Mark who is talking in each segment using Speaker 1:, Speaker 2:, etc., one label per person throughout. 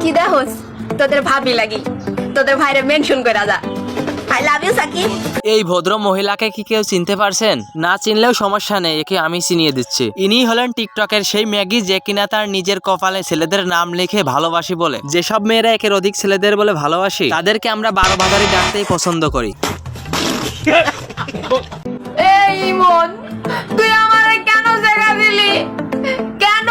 Speaker 1: কি দেখোস তোদের ভাবি লাগি তোদের ভাইরে মেনশন করে যা আই লাভ ইউ সাকিব।
Speaker 2: এই ভদ্র মহিলাকে কি কেউ চিনতে পারছেন? না চিনলেও সমস্যা নেই, একে আমি চিনিয়ে দিচ্ছি। ইনি হলেন টিকটকের সেই ম্যাগি যে কিনা তার নিজের কপালে ছেলেদের নাম লিখে ভালোবাসি বলে। যেসব মেয়েরা একের অধিক ছেলেদের বলে ভালোবাসি তাদেরকে আমরা 12 ভাতারি ডাকতেই পছন্দ করি।
Speaker 1: এই ইমন তুই আমারে কেন জায়গা দিলি কেন?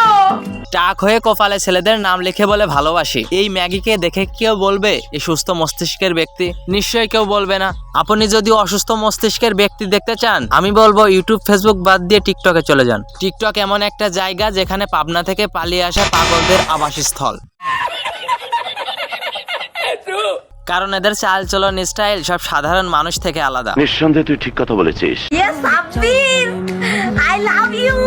Speaker 2: টাক হয়ে কপালে ছেলেদের নাম লিখে বলে ভালোবাসি। এই ম্যাগিকে দেখে কেউ বলবে এ সুস্থ মস্তিষ্কের ব্যক্তি? নিশ্চয়ই কেউ বলবে না। আপনি যদি অসুস্থ মস্তিষ্কের ব্যক্তি দেখতে চান, আমি বলবো ইউটিউব ফেসবুক বাদ দিয়ে টিকটকে চলে যান। টিকটক এমন একটা জায়গা যেখানে পাবনা থেকে পালিয়ে আসা পাগলদের আবাসস্থল। কারণ এদের চালচলন স্টাইল সব সাধারণ মানুষ থেকে আলাদা।
Speaker 3: নিঃসন্দেহে তুই ঠিক কথা বলেছিস।
Speaker 1: Yes Sabbir I love you.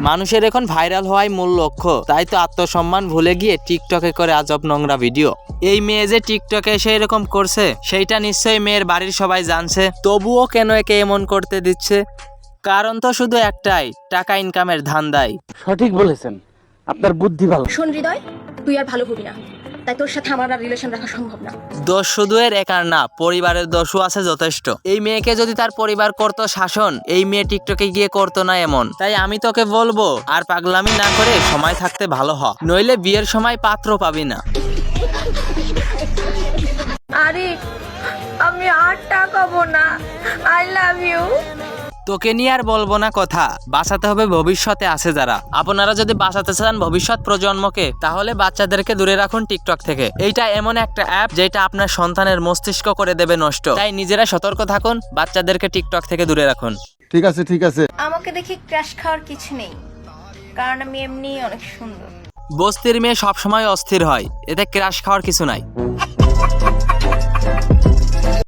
Speaker 2: মানুষের এখন ভাইরাল হওয়াই মূল লক্ষ্য, তাই তো আত্মসম্মান ভুলে গিয়ে টিকটকে করে আজব নোংরা ভিডিও। এই মেয়ে যে টিকটকে এসে এরকম করছে সেইটা নিশ্চয়ই মেয়ের বাড়ির সবাই জানছে, তবুও কেন একে এমন করতে দিচ্ছে? কারণ তো শুধু একটাই, টাকা ইনকামের ধান্দায়।
Speaker 4: সঠিক বলেছেন, আপনার বুদ্ধি ভালো।
Speaker 1: শোন হৃদয় তুই আর ভালো হবি না, তাই তোর সাথে আমার আর রিলেশন রাখা সম্ভব না।
Speaker 2: দোষ শুধু এর একার না, পরিবারের দোষও আছে যথেষ্ট। এই মেয়েকে যদি তার পরিবার করতো শাসন, এই মেয়ে টিকটকে গিয়ে করতো না এমন। তাই আমি তোকে বলবো আর পাগলামি না করে সময় থাকতে ভালো হ, নইলে বিয়ের সময় পাত্র পাবি না।
Speaker 1: আরে আমি আর টাকাবো না, আই লাভ ইউ।
Speaker 2: তোকে নিয়ে আর বলবো না কথা, বাঁচাতে হবে ভবিষ্যতে আছে যারা। আপনারা যদি বাঁচাতে চান ভবিষ্যৎ প্রজন্মকে, তাহলে বাচ্চাদেরকে দূরে রাখুন টিকটক থেকে। এইটা এমন একটা অ্যাপ যেটা আপনার সন্তানের মস্তিষ্ক করে দেবে নষ্ট। তাই নিজেরা সতর্ক থাকুন, বাচ্চাদেরকে টিকটক থেকে দূরে রাখুন।
Speaker 5: ঠিক আছে ঠিক আছে।
Speaker 1: আমাকে দেখে ক্র্যাশ খাওয়ার কিছু নেই, কারণ আমি এমনি অনেক সুন্দর।
Speaker 2: বস্তির মেয়ে সবসময় অস্থির হয়, এতে ক্রাশ খাওয়ার কিছু নাই।